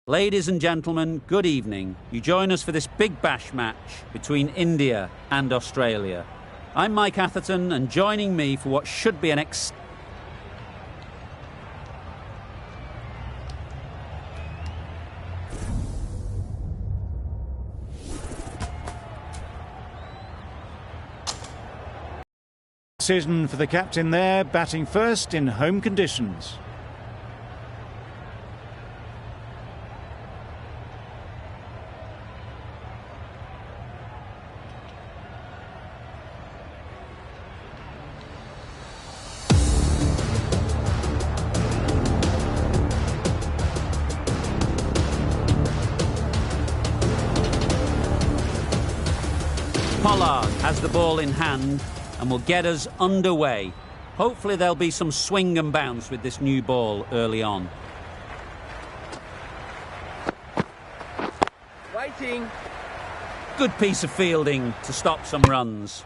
Ladies and gentlemen, good evening. You join us for this big bash match between India and Australia. I'm Mike Atherton, and joining me for what should be an decision for the captain there, batting first in home conditions. Pollard has the ball in hand and will get us underway. Hopefully there'll be some swing and bounce with this new ball early on. Waiting. Good piece of fielding to stop some runs.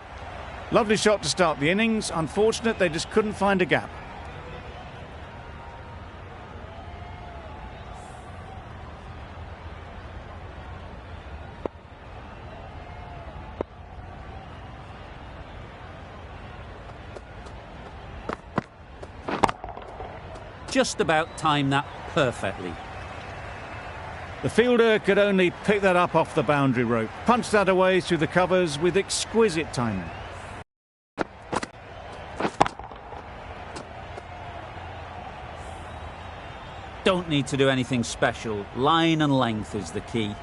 Lovely shot to start the innings. Unfortunate they just couldn't find a gap. Just about timed that perfectly. The fielder could only pick that up off the boundary rope. Punched that away through the covers with exquisite timing. Don't need to do anything special. Line and length is the key.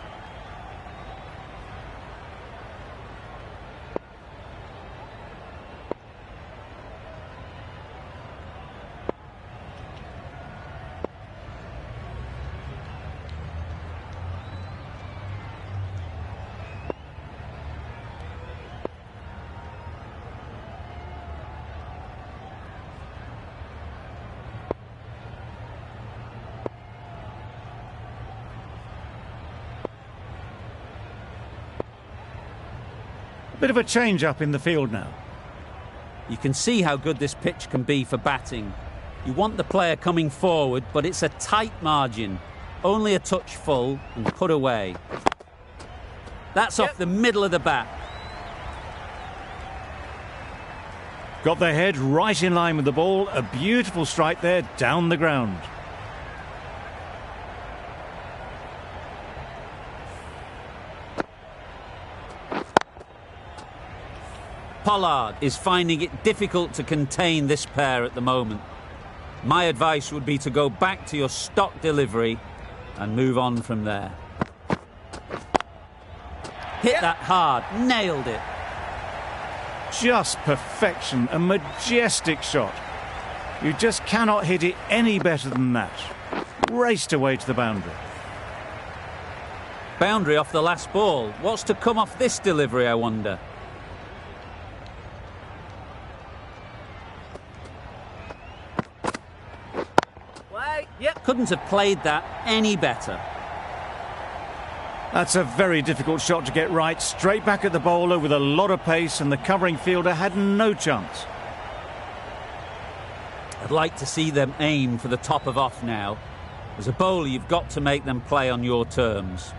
Bit of a change-up in the field now. You can see how good this pitch can be for batting. You want the player coming forward, but it's a tight margin. Only a touch full and put away. That's off the middle of the bat. Got their head right in line with the ball. A beautiful strike there down the ground. Pollard is finding it difficult to contain this pair at the moment. My advice would be to go back to your stock delivery and move on from there. Hit that hard, nailed it. Just perfection, a majestic shot. You just cannot hit it any better than that. Raced away to the boundary. Boundary off the last ball. What's to come off this delivery, I wonder? Couldn't have played that any better. That's a very difficult shot to get right. Straight back at the bowler with a lot of pace, and the covering fielder had no chance. I'd like to see them aim for the top of off now. As a bowler, you've got to make them play on your terms.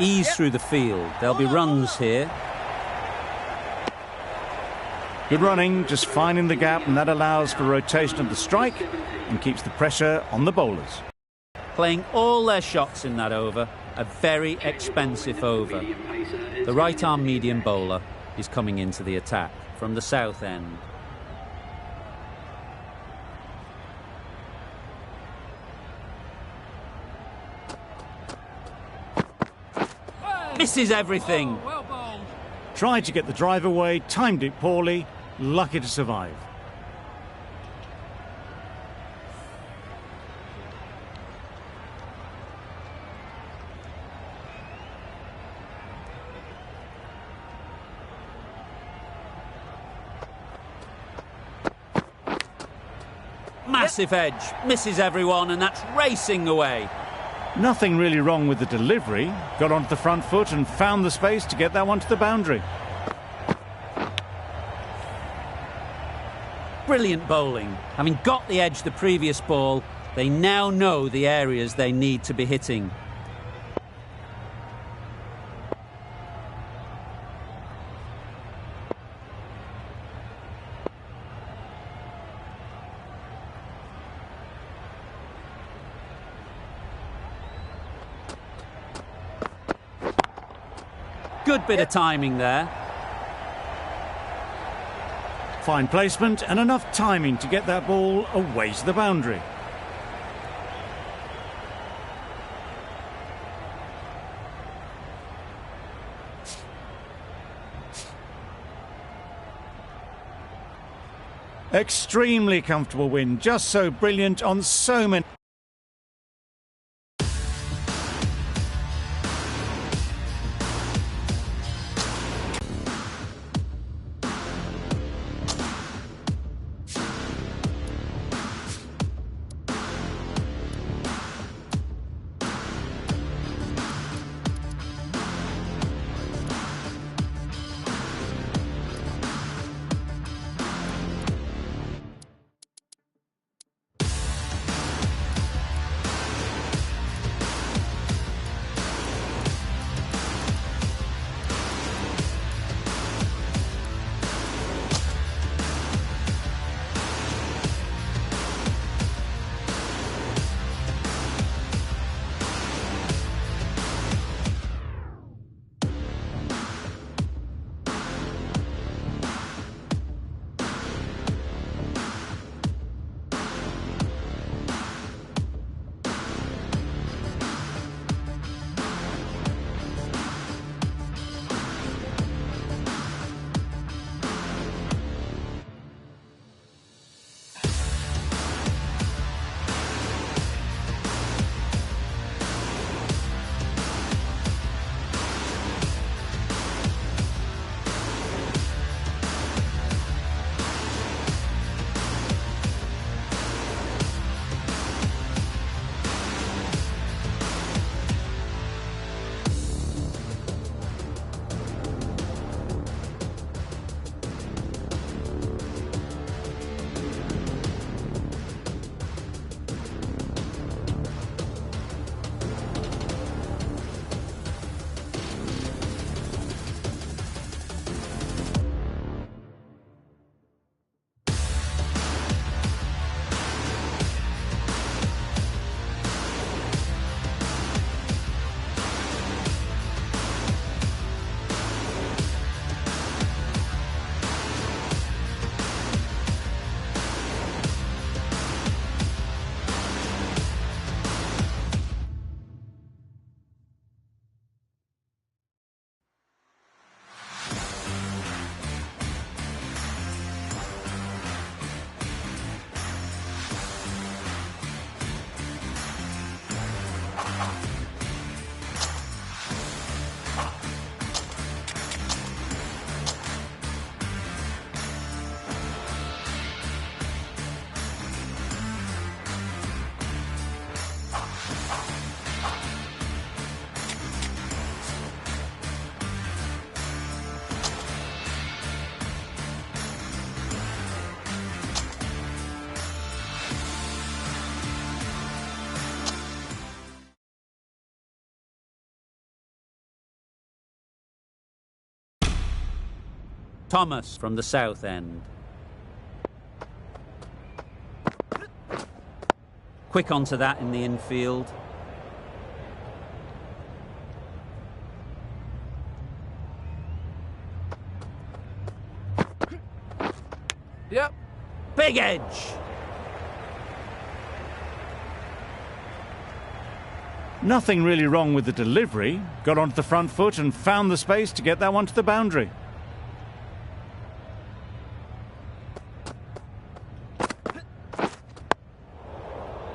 Ease through the field. There'll be runs here. Good running, just finding the gap, and that allows for rotation of the strike and keeps the pressure on the bowlers. Playing all their shots in that over. A very expensive over. The right-arm medium bowler is coming into the attack from the south end. Misses everything. Oh, well bowled. Tried to get the drive away, timed it poorly, lucky to survive. Massive edge, misses everyone, and that's racing away. Nothing really wrong with the delivery. Got onto the front foot and found the space to get that one to the boundary. Brilliant bowling. Having got the edge the previous ball, they now know the areas they need to be hitting. Good bit of timing there. Fine placement and enough timing to get that ball away to the boundary. Extremely comfortable win, just so brilliant on so many... Thomas from the south end. Quick onto that in the infield. Yep. Big edge. Nothing really wrong with the delivery. Got onto the front foot and found the space to get that one to the boundary.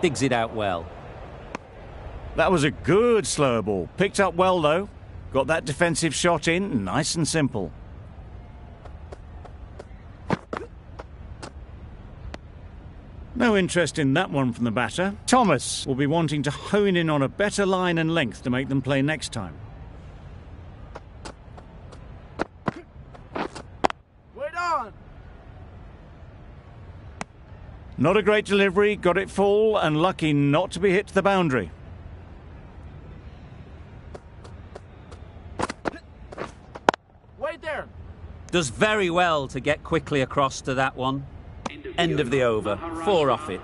Digs it out well. That was a good slow ball. Picked up well though. Got that defensive shot in, nice and simple. No interest in that one from the batter. Thomas will be wanting to hone in on a better line and length to make them play next time. Wait on! Not a great delivery, got it full and lucky not to be hit to the boundary. Wait there! Does very well to get quickly across to that one. End of the over. 4 off it.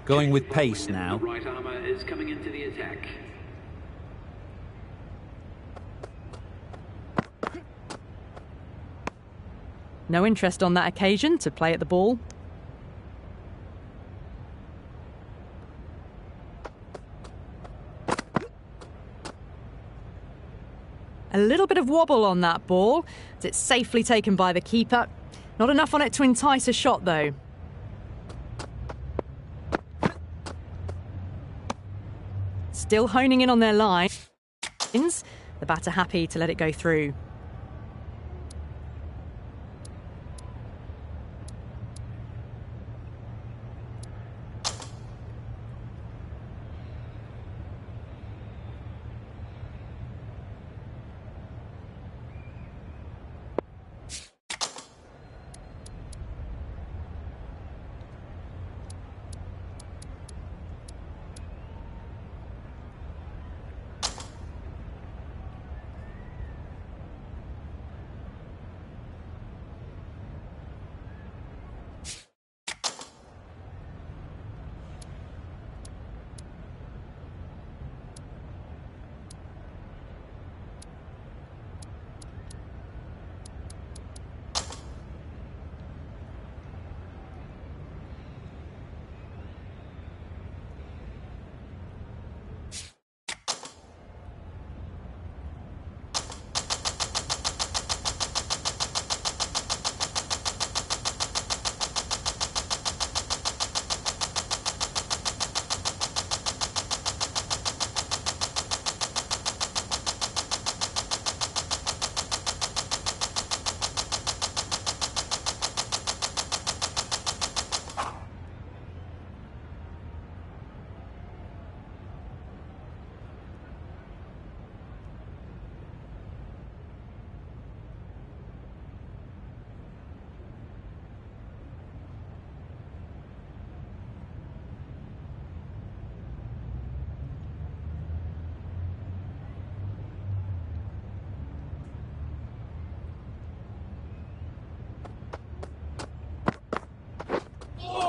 Going with pace now. The right armour is coming into the attack. No interest on that occasion to play at the ball. A little bit of wobble on that ball, as it's safely taken by the keeper. Not enough on it to entice a shot, though. Still honing in on their line. The batter happy to let it go through.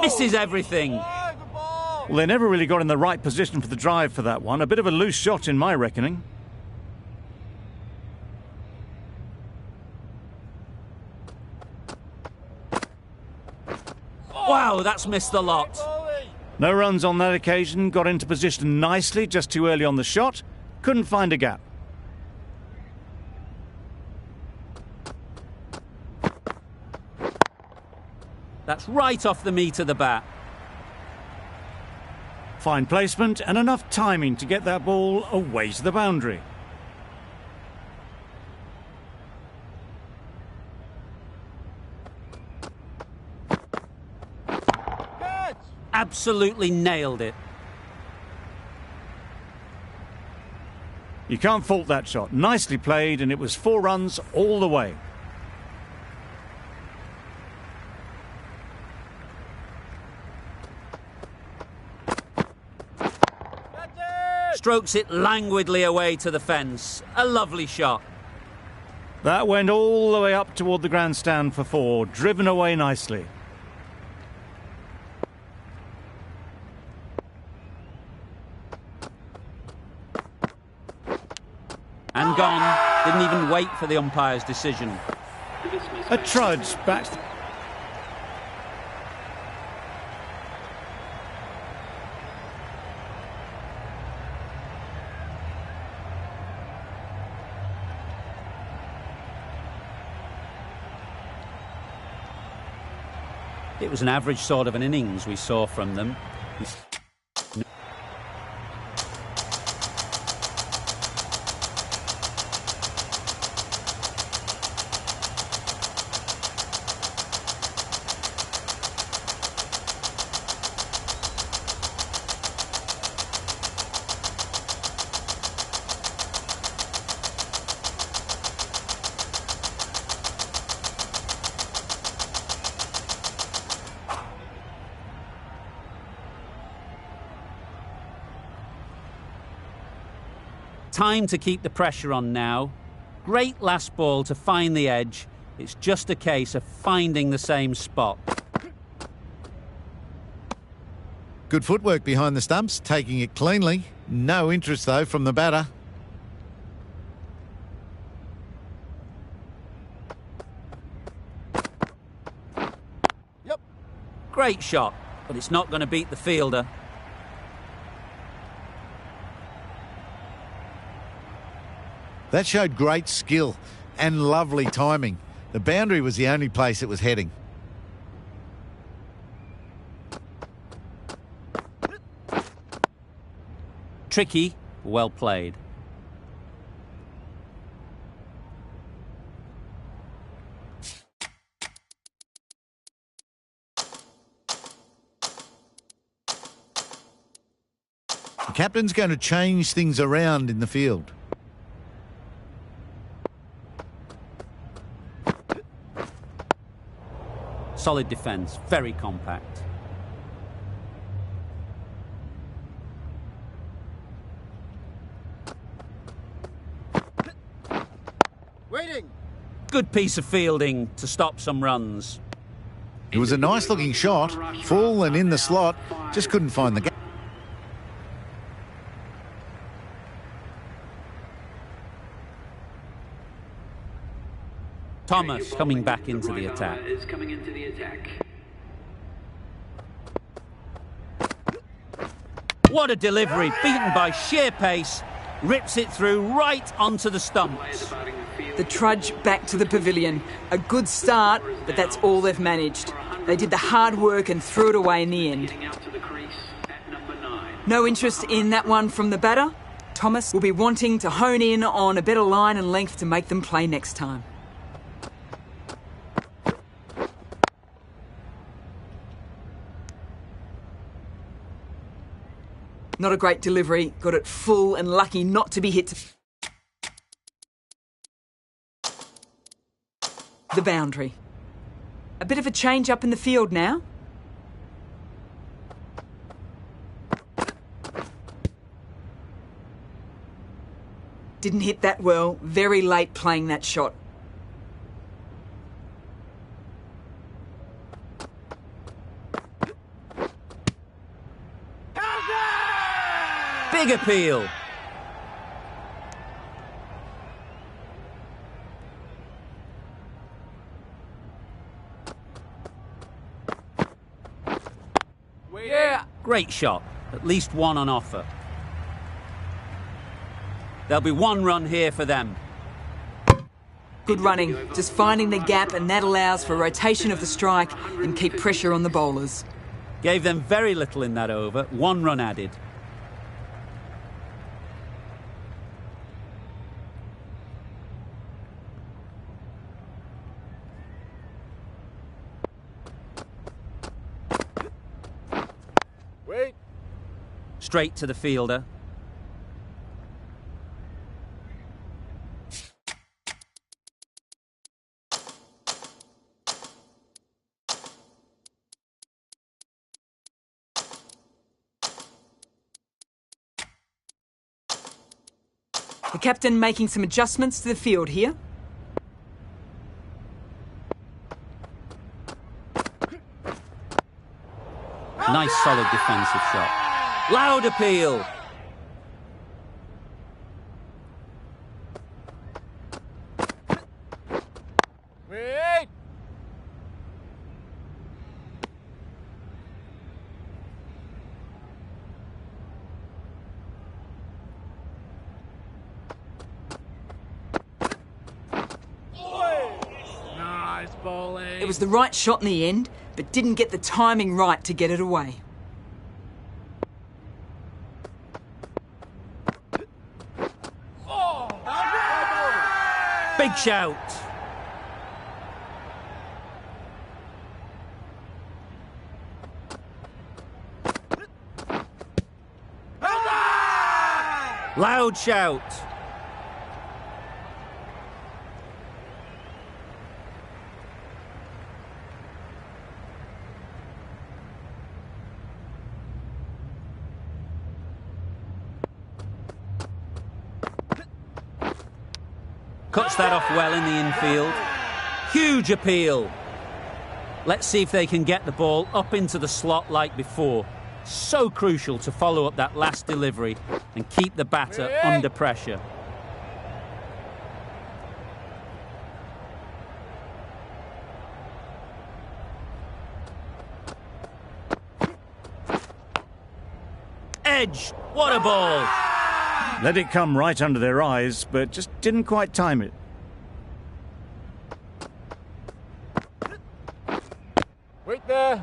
Misses everything. Well, they never really got in the right position for the drive for that one. A bit of a loose shot in my reckoning. Wow, that's missed the lot. No runs on that occasion. Got into position nicely, just too early on the shot. Couldn't find a gap. That's right off the meat of the bat. Fine placement and enough timing to get that ball away to the boundary. Absolutely nailed it. You can't fault that shot. Nicely played, and it was 4 runs all the way. Strokes it languidly away to the fence. A lovely shot. That went all the way up toward the grandstand for 4, driven away nicely. And gone. Didn't even wait for the umpire's decision. The dismissal. A trudge back. It was an average sort of an innings we saw from them. Time to keep the pressure on now. Great last ball to find the edge. It's just a case of finding the same spot. Good footwork behind the stumps, taking it cleanly. No interest, though, from the batter. Yep. Great shot, but it's not going to beat the fielder. That showed great skill and lovely timing. The boundary was the only place it was heading. Tricky, well played. The captain's going to change things around in the field. Solid defence, very compact. Waiting. Good piece of fielding to stop some runs. It was a nice looking shot, full and in the slot, just couldn't find the gap. Thomas coming back into the attack. Is coming into the attack. What a delivery, beaten by sheer pace, rips it through right onto the stumps. The trudge back to the pavilion. A good start, but that's all they've managed. They did the hard work and threw it away in the end. No interest in that one from the batter. Thomas will be wanting to hone in on a better line and length to make them play next time. Not a great delivery, got it full and lucky not to be hit the boundary. A bit of a change up in the field now. Didn't hit that well, very late playing that shot. Big appeal. Yeah. Great shot. At least one on offer. There'll be one run here for them. Good running, just finding the gap, and that allows for rotation of the strike and keep pressure on the bowlers. Gave them very little in that over. One run added. Wait. Straight to the fielder. The captain making some adjustments to the field here. Nice solid defensive shot. Loud appeal. Wait. It was the right shot in the end, but didn't get the timing right to get it away. Big shout. Loud shout. Cuts that off well in the infield. Huge appeal. Let's see if they can get the ball up into the slot like before. So crucial to follow up that last delivery and keep the batter under pressure. Edge. What a ball. Let it come right under their eyes, but just didn't quite time it. Wait there.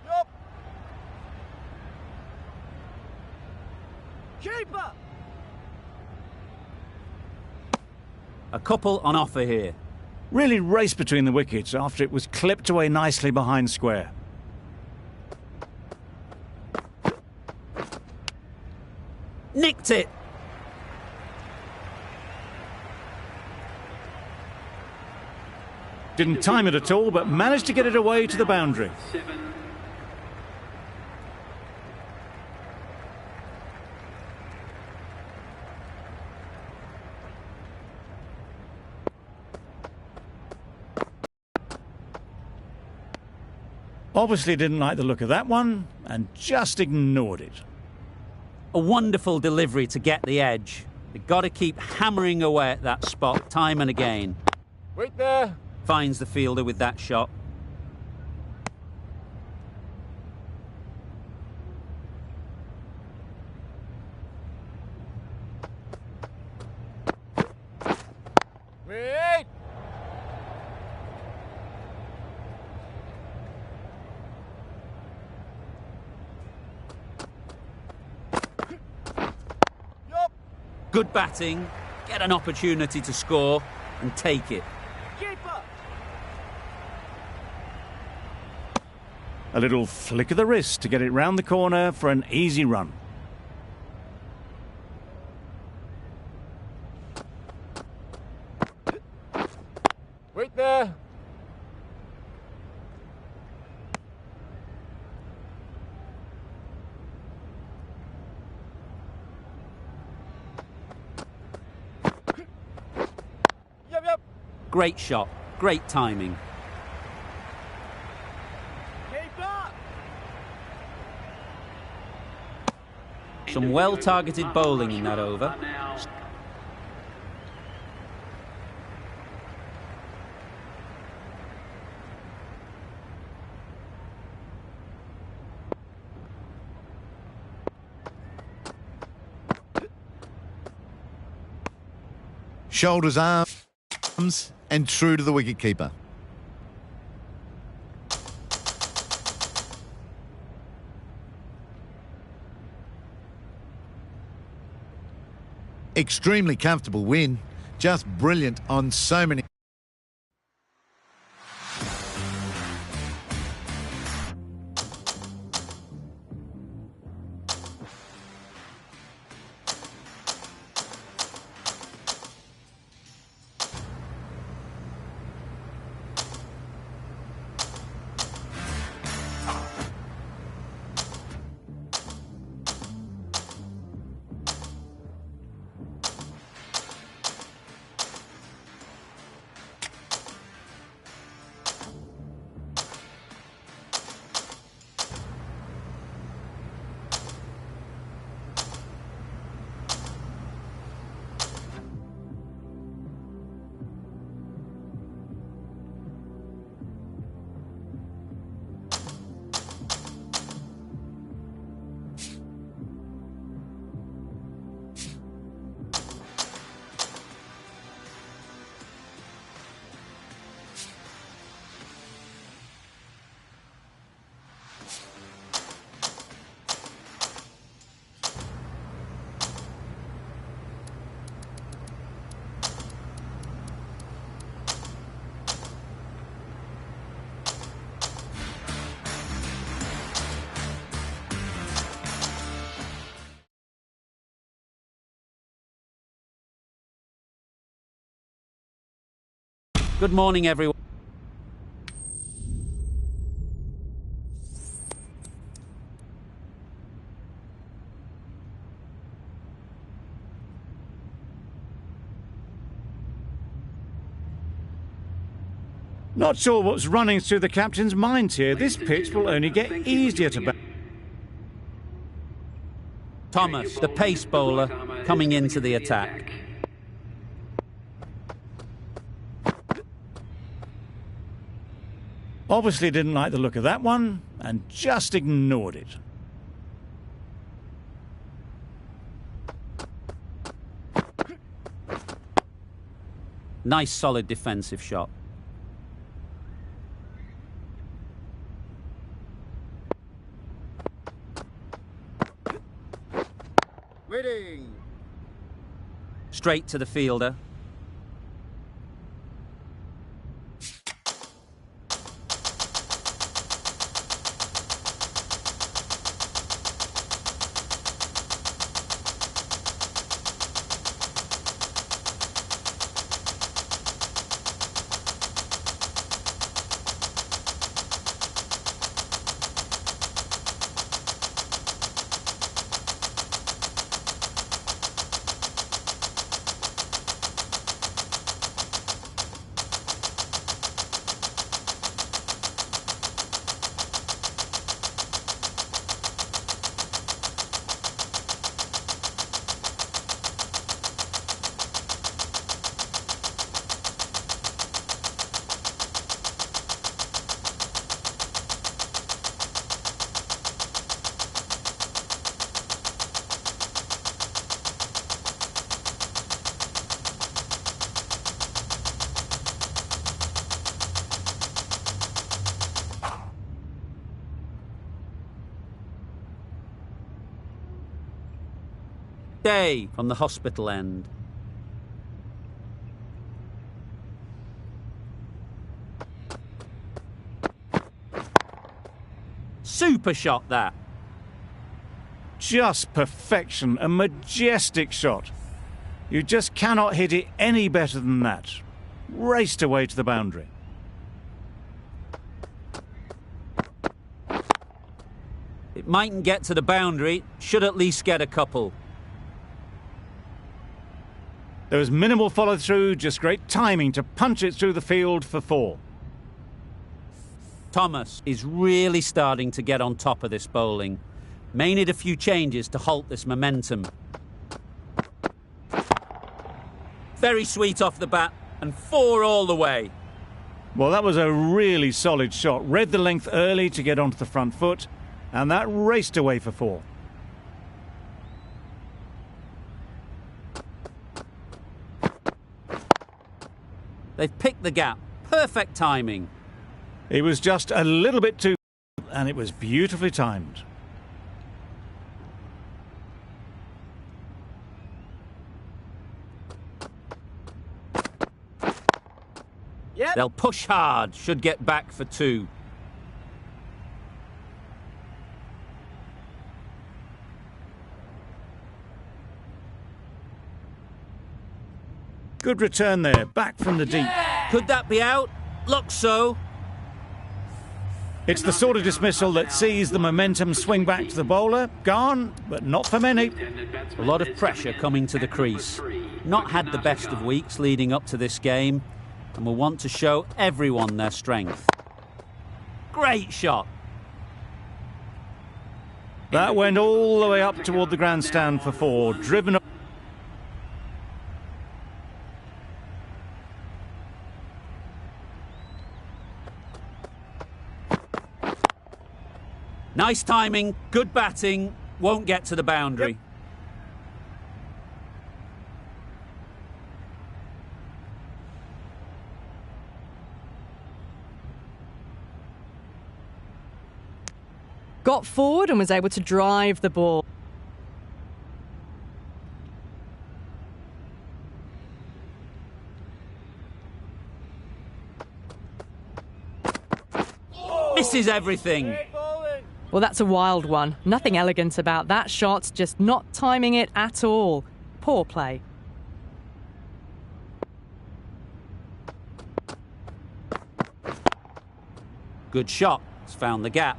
Yup. Keeper. A couple on offer here. Really raced between the wickets after it was clipped away nicely behind square. Nicked it. Didn't time it at all, but managed to get it away to the boundary. 7. Obviously didn't like the look of that one and just ignored it. A wonderful delivery to get the edge. They've got to keep hammering away at that spot time and again. Wait there. Finds the fielder with that shot. Wait. Yup. Good batting, get an opportunity to score and take it. Keeper. A little flick of the wrist to get it round the corner for an easy run. Wait there. Yup. Great shot, great timing. Keeper. Some well-targeted bowling in that over. Now Shoulders, arms, and true to the wicketkeeper. Extremely comfortable win. Just brilliant on so many. Good morning, everyone. Not sure what's running through the captain's mind here. This pitch will only get easier to bat. Thomas, the pace bowler, coming into the attack. Obviously didn't like the look of that one and just ignored it. Nice solid defensive shot. Waiting. Straight to the fielder. Day from the hospital end. Super shot, that. Just perfection, a majestic shot. You just cannot hit it any better than that. Raced away to the boundary. It mightn't get to the boundary, should at least get a couple. There was minimal follow-through, just great timing to punch it through the field for 4. Thomas is really starting to get on top of this bowling. May need a few changes to halt this momentum. Very sweet off the bat, and 4 all the way. Well, that was a really solid shot. Read the length early to get onto the front foot, and that raced away for 4. They've picked the gap. Perfect timing. It was just a little bit too, and it was beautifully timed. Yep. They'll push hard, should get back for 2. Good return there, back from the deep. Could that be out? Looks so. It's the sort of dismissal that sees the momentum swing back to the bowler. Gone, but not for many. A lot of pressure coming to the crease. Not had the best of weeks leading up to this game, and will want to show everyone their strength. Great shot. That went all the way up toward the grandstand for 4, driven up. Nice timing, good batting, won't get to the boundary. Yep. Got forward and was able to drive the ball. Misses everything. Great bowling. Well, that's a wild one. Nothing elegant about that shot, just not timing it at all. Poor play. Good shot. It's found the gap.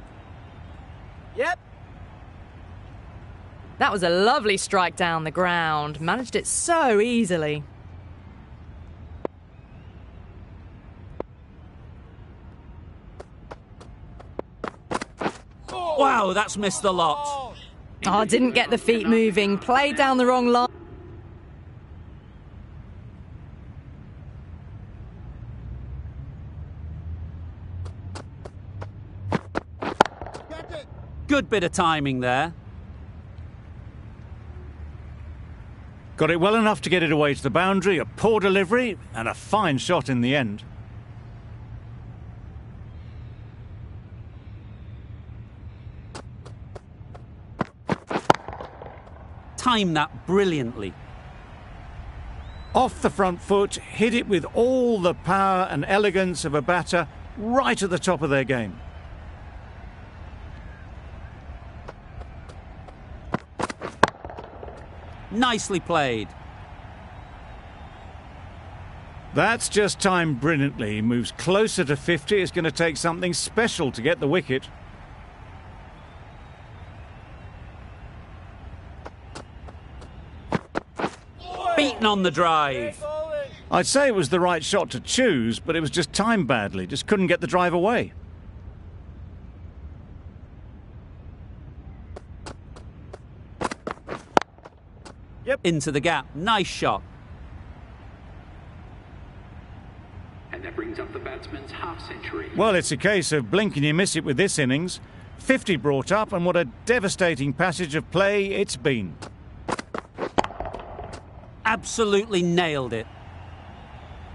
Yep. That was a lovely strike down the ground. Managed it so easily. Wow, that's missed the lot. Oh, didn't get the feet moving. Played down the wrong line. Good bit of timing there. Got it well enough to get it away to the boundary, a poor delivery, and a fine shot in the end. Timed that brilliantly. Off the front foot, hit it with all the power and elegance of a batter right at the top of their game. Nicely played. That's just timed brilliantly. He moves closer to 50. It's going to take something special to get the wicket. Beaten on the drive. I'd say it was the right shot to choose, but it was just timed badly. Just couldn't get the drive away. Yep. Into the gap. Nice shot. And that brings up the batsman's half-century. Well, it's a case of blink and you miss it with this innings. 50 brought up, and what a devastating passage of play it's been. Absolutely nailed it.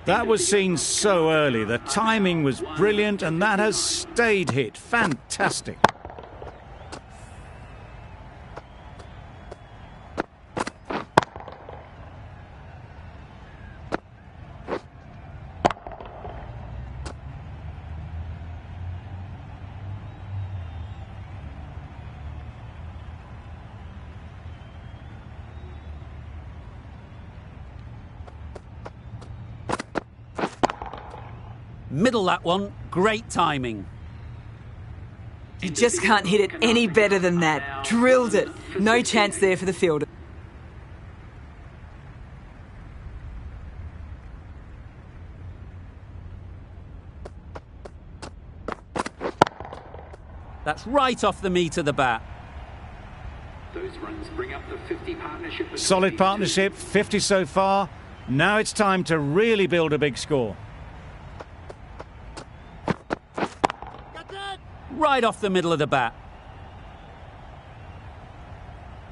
That was seen so early. The timing was brilliant, and that has stayed hit. Fantastic. Middle that one. Great timing. You just can't hit it any better than that. Drilled it. No chance there for the fielder. That's right off the meat of the bat. Those runs bring up the 50 partnership. Solid partnership, 50 so far. Now it's time to really build a big score. Right off the middle of the bat.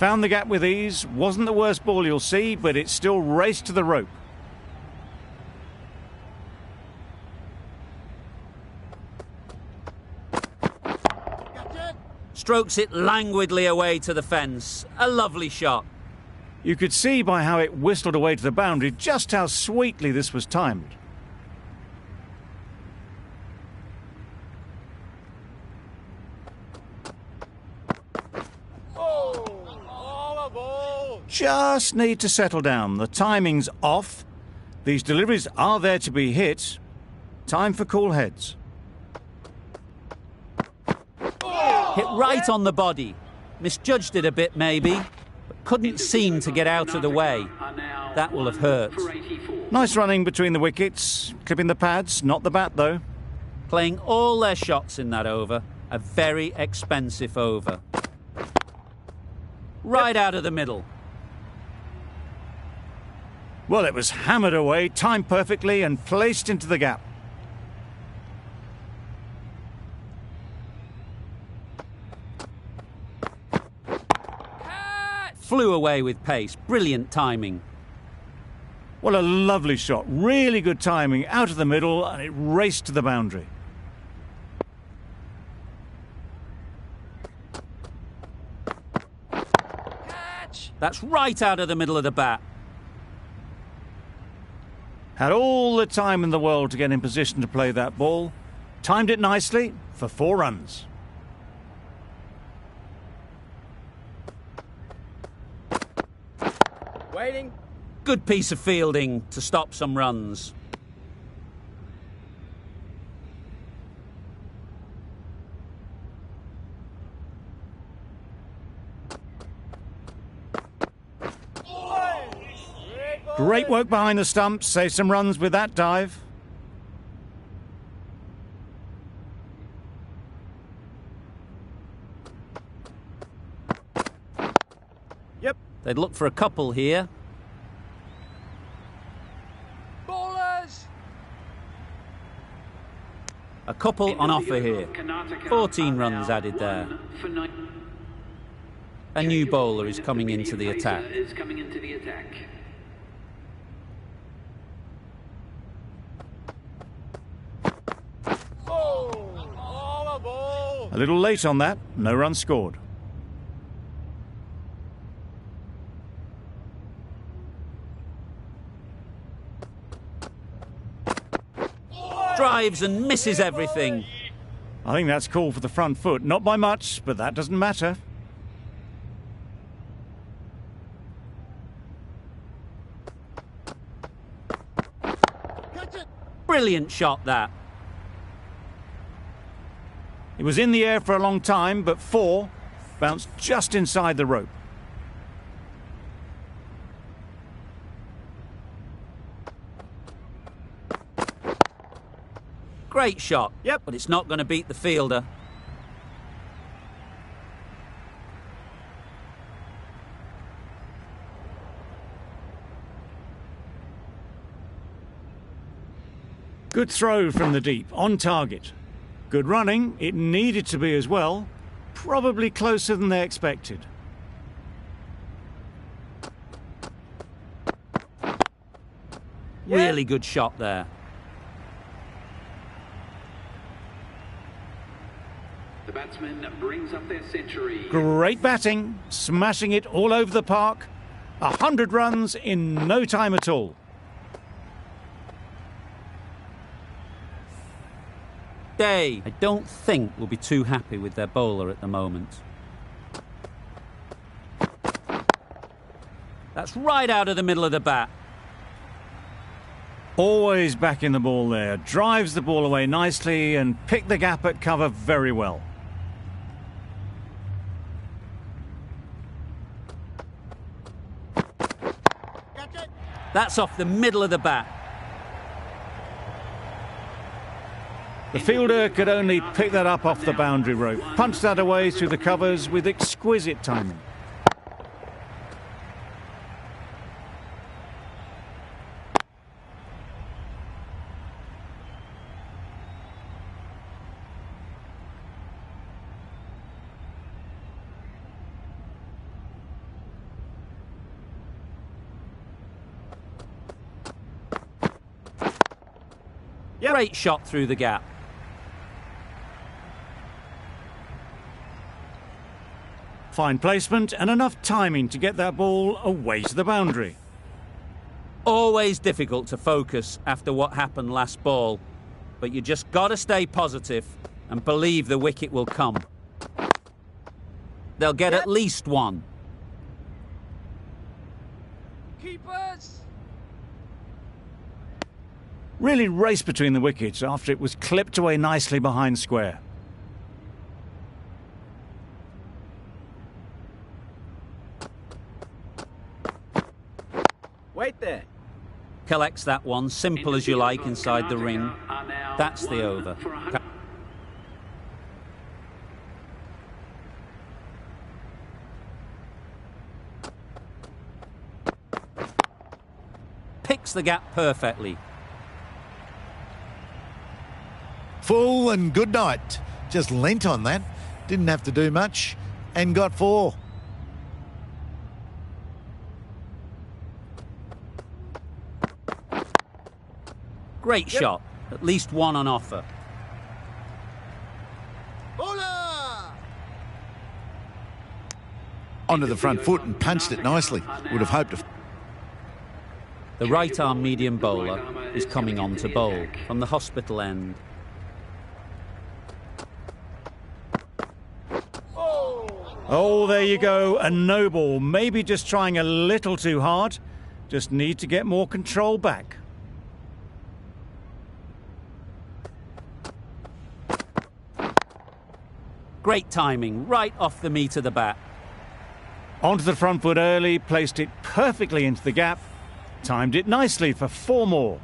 Found the gap with ease. Wasn't the worst ball you'll see, but it still raced to the rope. Strokes it languidly away to the fence. A lovely shot. You could see by how it whistled away to the boundary just how sweetly this was timed. Just need to settle down. The timing's off. These deliveries are there to be hit. Time for cool heads. Hit right on the body. Misjudged it a bit maybe, but couldn't seem to get out of the way. That will have hurt. Nice running between the wickets. Clipping the pads, not the bat though. Playing all their shots in that over. A very expensive over. Right out of the middle. Well, it was hammered away, timed perfectly and placed into the gap. Flew away with pace. Brilliant timing. Well, a lovely shot. Really good timing. Out of the middle, and it raced to the boundary. That's right out of the middle of the bat. Had all the time in the world to get in position to play that ball. Timed it nicely for 4 runs. Waiting. Good piece of fielding to stop some runs. Great work behind the stumps. Save some runs with that dive. Yep. They'd look for a couple here. Ballers! A couple on offer here. 14 runs added there. A new bowler is coming into the attack. A little late on that. No run scored. Drives and misses everything. I think that's called for the front foot. Not by much, but that doesn't matter. Brilliant shot, that. It was in the air for a long time, but 4 bounced just inside the rope. Great shot. Yep. But it's not going to beat the fielder. Good throw from the deep, on target. Good running, it needed to be as well. Probably closer than they expected. Really good shot there. The batsman brings up their century. Great batting, smashing it all over the park. 100 runs in no time at all. Day, I don't think will be too happy with their bowler at the moment. That's right out of the middle of the bat. Always back in the ball there. Drives the ball away nicely and picked the gap at cover very well. That's off the middle of the bat. The fielder could only pick that up off the boundary rope. Punched that away through the covers with exquisite timing. Yep. Great shot through the gap. Fine placement and enough timing to get that ball away to the boundary. Always difficult to focus after what happened last ball, but you just got to stay positive and believe the wicket will come. They'll get at least one. Keepers! Really raced between the wickets after it was clipped away nicely behind square. Wait there. Collects that one, simple as you like, inside the ring. That's the over. Picks the gap perfectly. Full and good night. Just leant on that. Didn't have to do much and got 4. Great shot. At least one on offer. Bowler! Onto the front foot and punched it nicely. Would have hoped to. The right-arm medium bowler is coming on to bowl from the hospital end. Oh, there you go. A no ball. Maybe just trying a little too hard. Just need to get more control back. Great timing, right off the meat of the bat. Onto the front foot early, placed it perfectly into the gap. Timed it nicely for 4 more.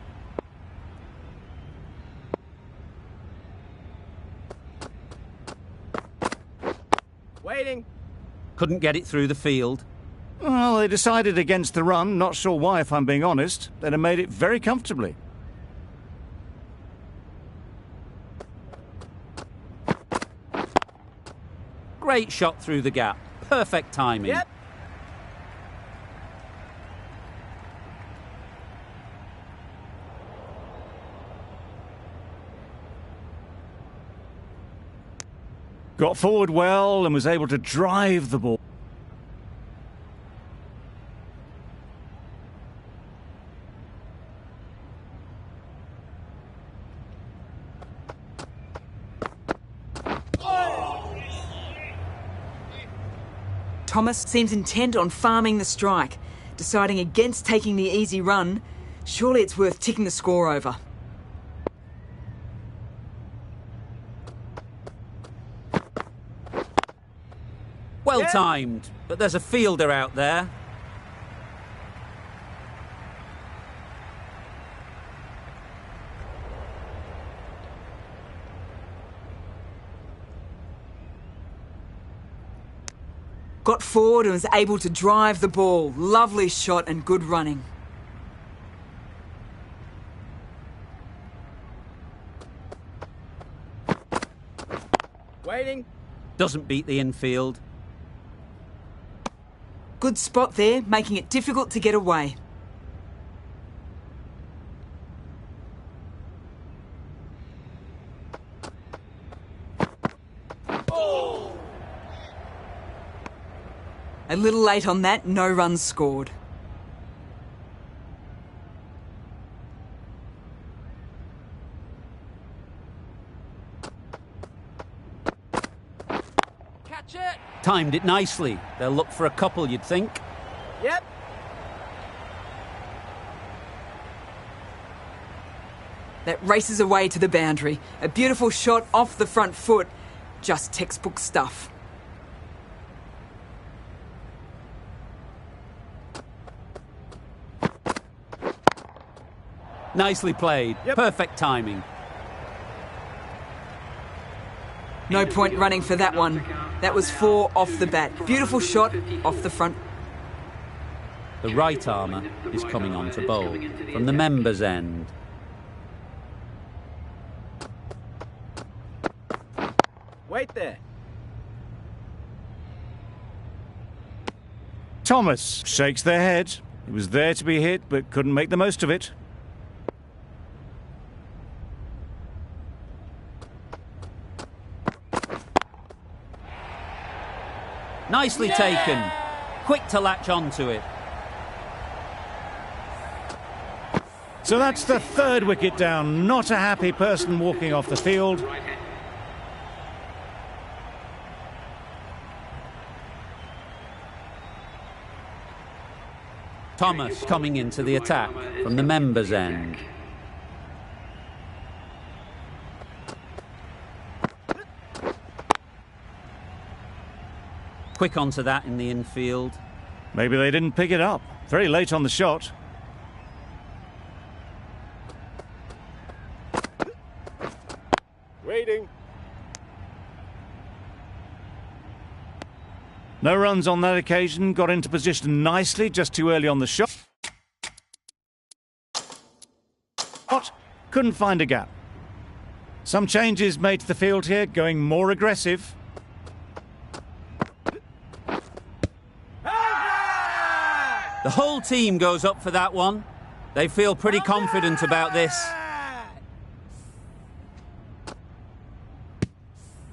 Waiting. Couldn't get it through the field. Well, they decided against the run. Not sure why, if I'm being honest. They'd have made it very comfortably. Great shot through the gap. Perfect timing. Yep. Got forward well and was able to drive the ball. Thomas seems intent on farming the strike, deciding against taking the easy run. Surely it's worth ticking the score over. Well timed, but there's a fielder out there. Got forward and was able to drive the ball. Lovely shot and good running. Waiting. Doesn't beat the infield. Good spot there, making it difficult to get away. A little late on that, no runs scored. Catch it. Timed it nicely. They'll look for a couple, you'd think. Yep. That races away to the boundary. A beautiful shot off the front foot. Just textbook stuff. Nicely played. Yep. Perfect timing. No point running for that one. That was 4 off the bat. Beautiful shot off the front. The right armour is coming on to bowl from the members' end. Wait there. Thomas shakes their head. He was there to be hit, but couldn't make the most of it. Nicely taken. Quick to latch onto it. So that's the 3rd wicket down. Not a happy person walking off the field. Thomas coming into the attack from the members' end. Quick onto that in the infield. Maybe they didn't pick it up. Very late on the shot. Waiting. No runs on that occasion. Got into position nicely, just too early on the shot. Couldn't find a gap. Some changes made to the field here, going more aggressive. The whole team goes up for that one. They feel pretty confident about this.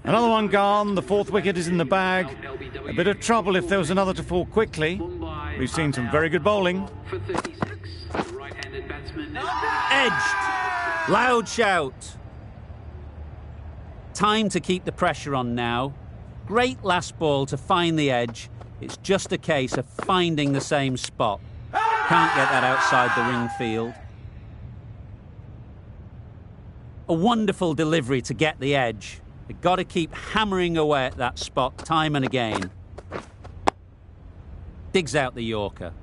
Another one gone. The 4th wicket is in the bag. A bit of trouble if there was another to fall quickly. We've seen some very good bowling. For 36, the right-handed batsman. Edged. Loud shout. Time to keep the pressure on now. Great last ball to find the edge. It's just a case of finding the same spot. Can't get that outside the ring field. A wonderful delivery to get the edge. They've got to keep hammering away at that spot time and again. Digs out the Yorker.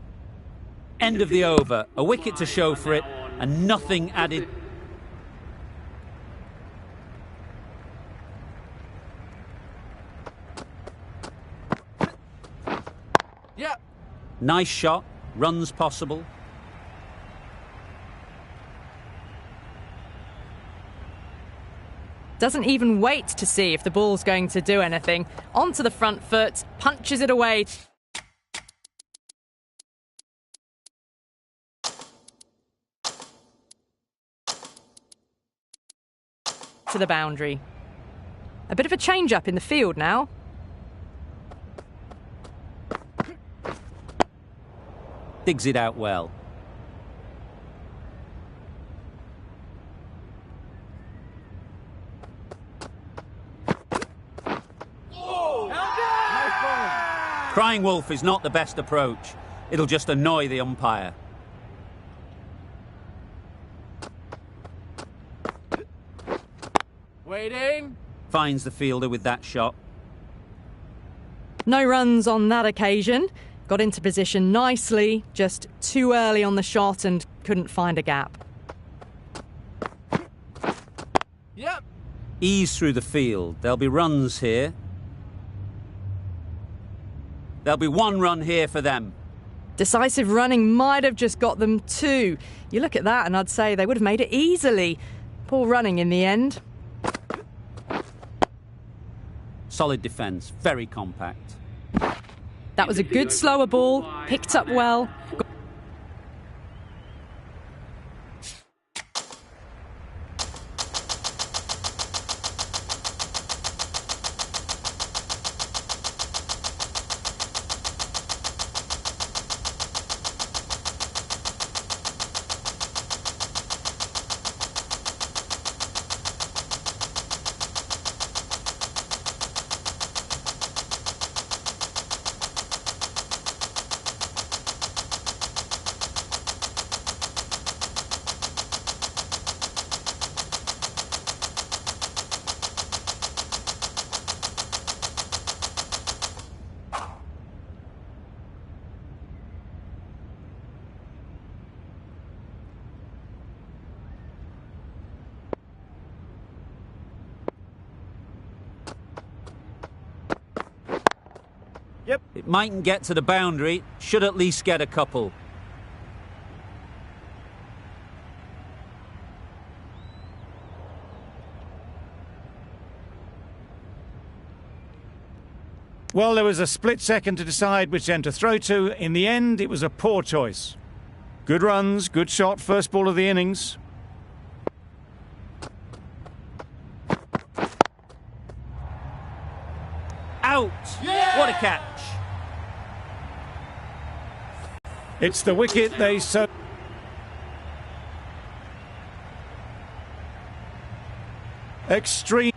End of the over. A wicket to show for it, and nothing added. Yep. Nice shot. Runs possible. Doesn't even wait to see if the ball's going to do anything. Onto the front foot, punches it away. To the boundary. A bit of a change-up in the field now. Digs it out well. Crying wolf is not the best approach. It'll just annoy the umpire. Waiting. Finds the fielder with that shot. No runs on that occasion. Got into position nicely, just too early on the shot and couldn't find a gap. Yep. Ease through the field. There'll be runs here. There'll be one run here for them. Decisive running might have just got them two. You look at that and I'd say they would have made it easily. Poor running in the end. Solid defence, very compact. That was a good slower ball, picked up well. Yep. It mightn't get to the boundary, should at least get a couple. Well, there was a split second to decide which end to throw to. In the end, it was a poor choice. Good runs, good shot, first ball of the innings. Out! Yeah! What a catch! It's the wicket they so... Extreme...